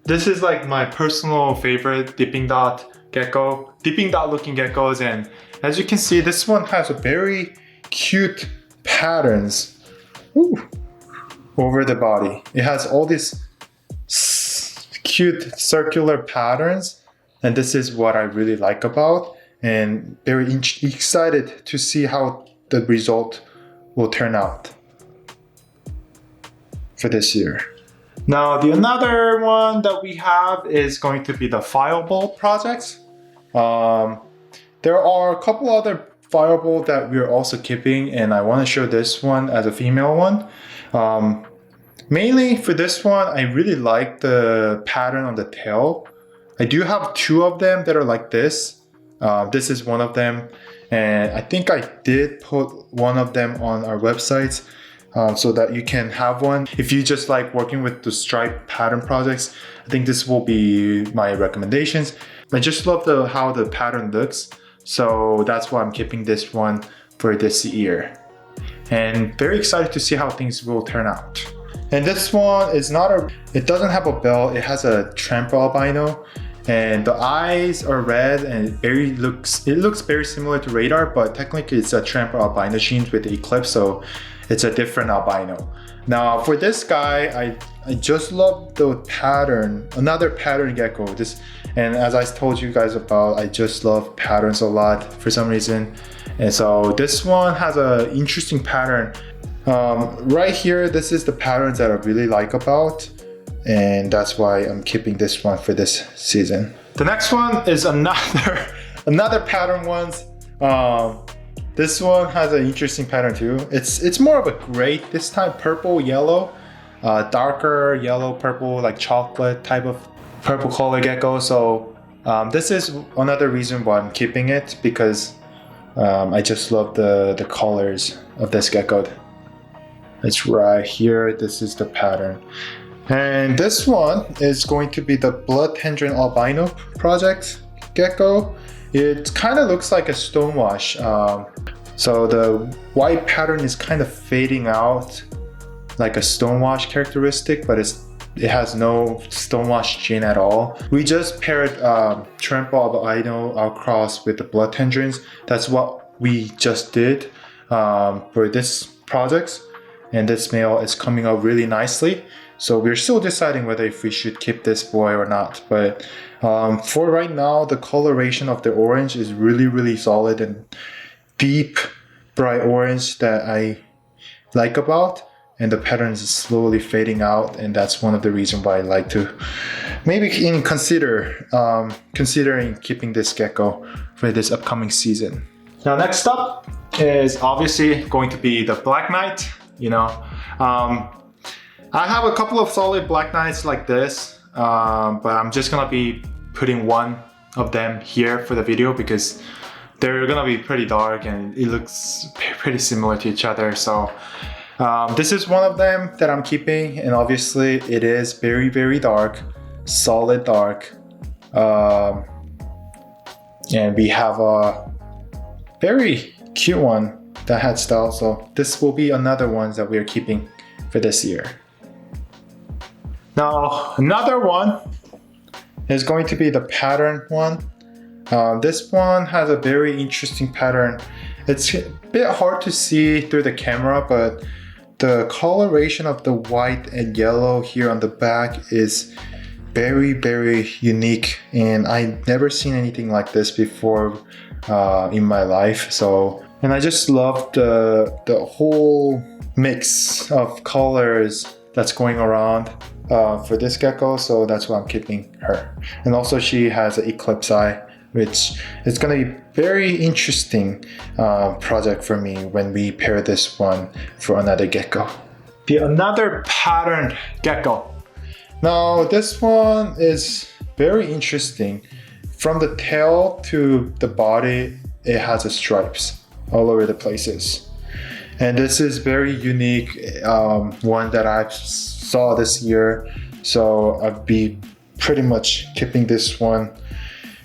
This is like my personal favorite dipping dot gecko, dipping dot looking geckos, and as you can see, this one has a very cute patterns over the body. It has all these cute circular patterns, and this is what I really like about, and very excited to see how the result will turn out for this year. Now, the another one that we have is going to be the fireball projects. There are a couple other fireball that we're also keeping, and I want to show this one as a female one. Mainly for this one, I really like the pattern on the tail. I do have two of them that are like this. This is one of them, and I think I did put one of them on our website. So that you can have one. If you just like working with the stripe pattern projects, I think this will be my recommendations. I just love how the pattern looks. So that's why I'm keeping this one for this year. And very excited to see how things will turn out. And this one is it doesn't have a bell, it has a trampoline albino. And the eyes are red, and it looks very similar to radar, but technically it's a trampoline albino gene with the eclipse, so it's a different albino. Now for this guy, I just love the pattern, another pattern gecko. And as I told you guys about, I just love patterns a lot for some reason. And so this one has an interesting pattern. Right here, this is the patterns that I really like about, and that's why I'm keeping this one for this season. The next one is another pattern ones. This one has an interesting pattern too. It's more of a gray this time, purple, yellow, darker yellow, purple, like chocolate type of purple color gecko. So this is another reason why I'm keeping it, because I just love the colors of this gecko. It's right here. This is the pattern. And this one is going to be the blood tangerine albino project gecko. It kind of looks like a stonewash. So the white pattern is kind of fading out like a stonewash characteristic, but it has no stonewash gene at all. We just paired trampoline albino across with the blood tangerines. That's what we just did for this project. And this male is coming out really nicely. So we're still deciding whether if we should keep this boy or not. But for right now, the coloration of the orange is really, really solid and deep, bright orange that I like about. And the pattern is slowly fading out. And that's one of the reasons why I like to maybe considering keeping this gecko for this upcoming season. Now, next up is obviously going to be the Black Knight. I have a couple of solid Black Knights like this, but I'm just gonna be putting one of them here for the video because they're gonna be pretty dark and it looks pretty similar to each other. So this is one of them that I'm keeping, and obviously it is very, very dark, solid dark. And we have a very cute one that had style, so this will be another one that we're keeping for this year. Now, another one is going to be the pattern one. This one has a very interesting pattern. It's a bit hard to see through the camera, but the coloration of the white and yellow here on the back is very, very unique, and I've never seen anything like this before in my life. And I just love the whole mix of colors that's going around for this gecko, so that's why I'm keeping her. And also she has an eclipse eye, which is going to be very interesting project for me when we pair this one for another gecko. Another patterned gecko. Now this one is very interesting. From the tail to the body, it has a stripes all over the places. And this is very unique one that I saw this year. So I'll be pretty much keeping this one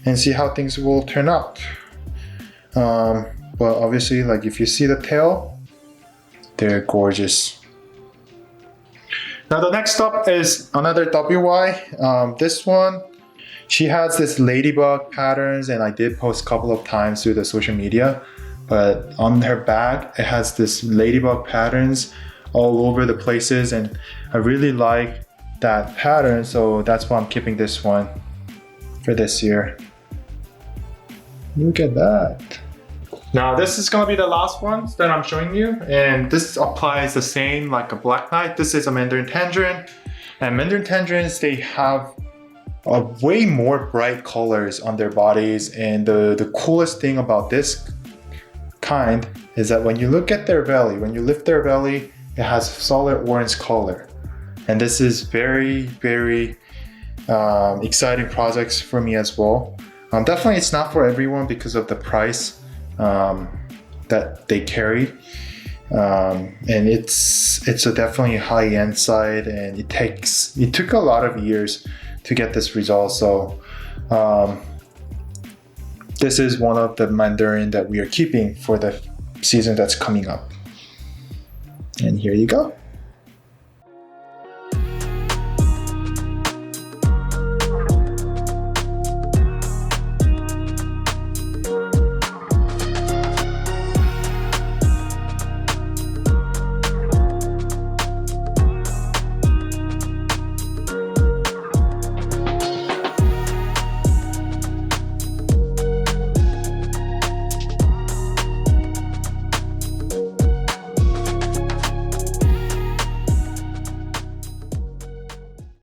and see how things will turn out. But obviously, like if you see the tail, they're gorgeous. Now the next up is another WY. This one, she has this ladybug patterns, and I did post a couple of times through the social media, but on her back it has this ladybug patterns all over the places, and I really like that pattern, so that's why I'm keeping this one for this year. Look at that. Now this is gonna be the last one that I'm showing you, and this applies the same like a black knight. This is a Mandarin tangerine, and Mandarin tangerines, they have a way more bright colors on their bodies, and the coolest thing about this kind is that when you look at their belly, when you lift their belly, it has solid orange color. And this is very, very exciting projects for me as well. Definitely it's not for everyone because of the price that they carry. And it's a definitely high-end side, and it took a lot of years to get this result. So this is one of the Mandarin that we are keeping for the season that's coming up. And here you go.